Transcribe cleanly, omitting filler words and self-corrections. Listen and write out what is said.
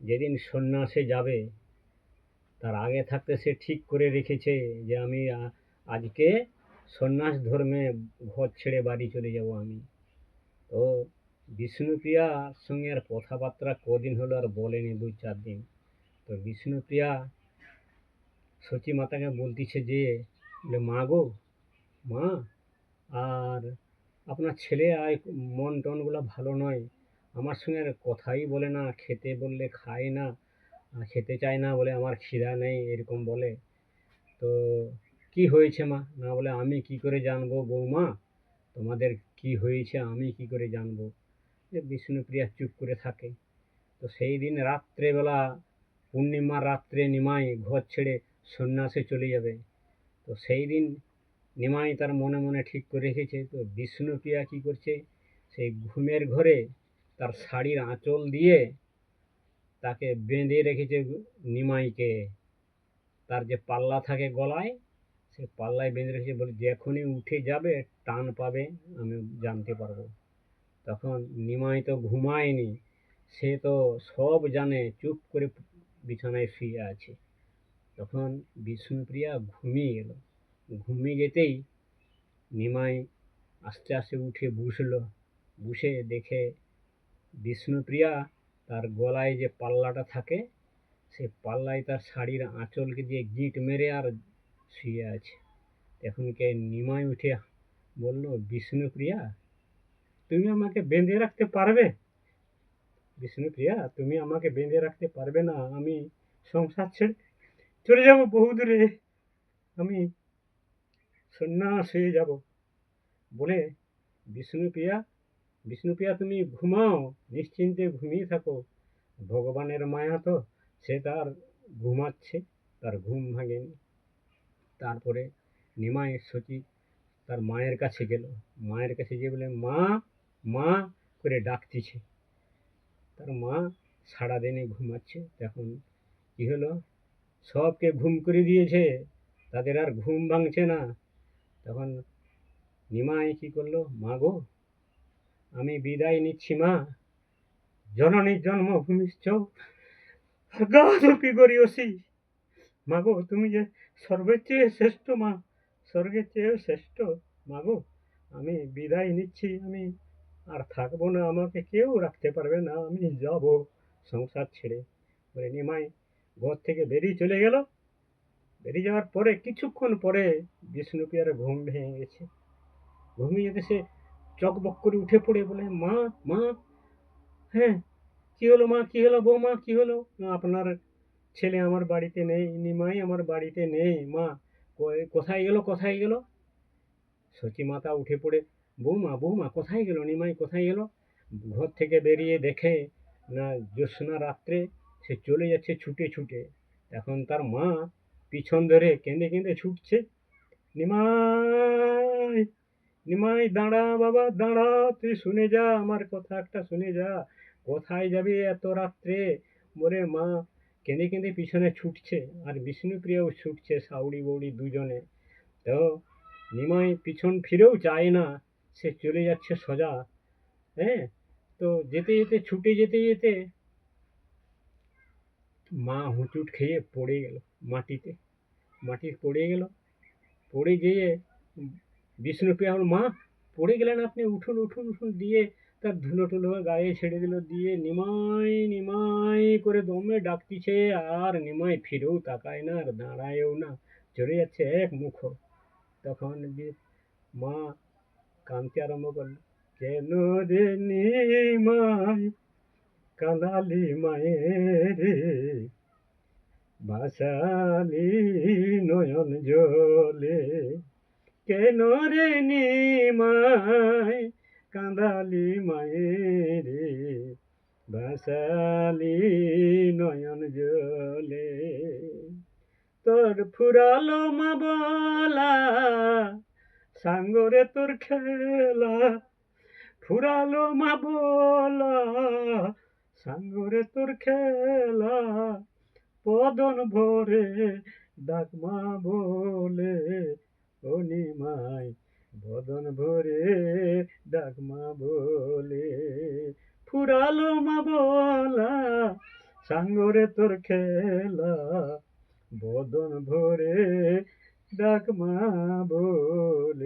যেদিন সন্ন্যাসে যাবে তার আগে থাকতে সে ঠিক করে রেখেছে যে আমি আজকে সন্ন্যাস ধর্মে ঘর ছেড়ে বাড়ি চলে যাব আমি। তো বিষ্ণুপ্রিয়ার সঙ্গে আর কথাবার্তা কদিন হলো আর বলেনি, 2-4 দিন। তো বিষ্ণুপ্রিয়া সচী মাতাকে বলতেছে যে, মা গো, মা, আর আপনার ছেলে আর মন টনগুলো ভালো নয়, আমার সঙ্গে আর কথাই বলে না, খেতে বললে খায় না, খেতে চায় না, বলে আমার খিদা নেই এরকম বলে। তো কি হয়েছে মা? না বলে আমি কি করে জানবো বৌমা, তোমাদের কি হয়েছে আমি কি করে জানবো। যে বিষ্ণুপ্রিয়া চুপ করে থাকে। তো সেই দিন রাত্রেবেলা, পূর্ণিমার রাত্রে নিমাই ঘর ছেড়ে সন্ন্যাসে চলে যাবে। তো সেই দিন নিমাই তার মনে মনে ঠিক করে রেখেছে। তো বিষ্ণুপ্রিয়া কি করছে, সেই ঘুমের ঘরে তার শাড়ির আঁচল দিয়ে তাকে বেঁধে রেখেছে নিমাইকে। তার যে পাল্লা থাকে গলায়, সে পাল্লায় বেঁধে রেখেছে, বলে যখনই উঠে যাবে টান পাবে আমি জানতে পারবো। তখন নিমাই তো ঘুমায়নি, সে তো সব জানে, চুপ করে বিছানায় শুয়ে আছে। তখন বিষ্ণুপ্রিয়া ঘুমিয়ে গেল। ঘুমিয়ে যেতেই নিমাই আস্তে আস্তে উঠে বসলো। বসে দেখে বিষ্ণুপ্রিয়া তার গলায় যে পাল্লাটা থাকে, সে পাল্লায় তার শাড়ির আঁচলকে দিয়ে গিঁট মেরে আর শুয়ে আছে। এখনকে নিমাই উঠে বলল, বিষ্ণুপ্রিয়া, তুমি আমাকে বেঁধে রাখতে পারবে? বিষ্ণুপ্রিয়া, তুমি আমাকে বেঁধে রাখতে পারবে না? আমি সংসার ছেড়ে চলে যাব বহু দূরে, আমি সন্ন্যাস হয়ে যাব বলে। বিষ্ণুপ্রিয়া, বিষ্ণুপ্রিয়া, তুমি ঘুমাও, নিশ্চিন্তে ঘুমিয়ে থাকো, ভগবানের মায়া তো, সে তার ঘুমাচ্ছে, তার ঘুম ভাঙেনি। তারপরে নিমাই সচি তার মায়ের কাছে গেল। মায়ের কাছে গিয়ে বলে, মা, মা করে ডাকতেছে। তার মা সাড়া দেনে ঘুমাচ্ছে। তখন কি হলো, সবকে ঘুম করে দিয়েছে, তাদের আর ঘুম ভাঙছে না। তখন নিমাই কি করলো, মা গো, আমি বিদায় নিচ্ছি মা, জননীর জন্মভূমিশ্চ স্বর্গাদপি গরীয়সী। মা গো, তুমি যে স্বর্গের চেয়ে শ্রেষ্ঠ মা, স্বর্গের চেয়ে শ্রেষ্ঠ। মা গো, আমি বিদায় নিচ্ছি, আমি আর থাকবো না, আমাকে কেউ রাখতে পারবে না, আমি যাব সংসার ছেড়ে। বলে নিমাই ঘর থেকে বেরিয়ে চলে গেল। বেরিয়ে যাওয়ার পরে কিছুক্ষণ পরে বিষ্ণুপ্রিয়ার ঘুম ভেঙে গেছে। ঘুমিয়ে যেতে সে চকবক করে উঠে পড়ে বলে, মা, মা, হ্যাঁ, কি হলো মা, কি হলো বৌমা, কি হলো? না, আপনার ছেলে আমার বাড়িতে নেই, নিমাই আমার বাড়িতে নেই মা, কোথায় গেল, কোথায় গেল? সচী মাতা উঠে পড়ে, বৌমা, বৌমা, কোথায় গেল নিমাই, কোথায় গেল? ঘর থেকে বেরিয়ে দেখে না, জ্যোৎস্না রাত্রে সে চলে যাচ্ছে ছুটে ছুটে। এখন তার মা পিছন ধরে কেঁদে কেঁদে ছুটছে, নিমাই, নিমাই, দাঁড়া বাবা, দাঁড়া, তুই শুনে যা, আমার কথা একটা শুনে যা, কোথায় যাবি এত রাত্রে? বলে মা কেঁদে কেঁদে পিছনে ছুটছে, আর বিষ্ণুপ্রিয়াও ছুটছে, সাউড়ি বৌড়ি দুজনে। তো নিমাই পিছন ফিরেও চায় না, সে চলে যাচ্ছে সোজা। হ্যাঁ, তো যেতে যেতে, ছুটে যেতে যেতে মা হুঁচুট খেয়ে পড়ে গেল মাটিতে, পড়ে গেল। পড়ে যেয়ে বিষ্ণুপ্রিয়া বলল, মা, পড়ে গেলেন আপনি, উঠুন উঠুন উঠুন, দিয়ে তার ধুলো টুলো গায়ে ছেড়ে দিল, দিয়ে নিমাই, নিমাই করে দমে ডাকতিছে। আর নিমাই ফিরেও তাকায় না, আর দাঁড়ায়ও না, চলে যাচ্ছে এক মুখ। তখন মা কাঁদতে আরম্ভ করল, কেন রে নিমাই কাঁদালি মায়েরে, ভাসালি নয়ন জলে, কেন রে নিমাই কাঁদালি মায়েরে, ভাসালি নয়ন জলে। তোর ফুরালো মা বলা, সাঙ্গরে তোর খেলা, ফুরালো মা বলা, সাঙ্গরে তোর খেলা, পদন ভরে ডাকমা বলে, ও নিমাই, বদন ভরে ডাকমা বলে, ফুরালো মা বলা, সাঙ্গরে তোর খেলা বদন ভরে ডাক মা বলে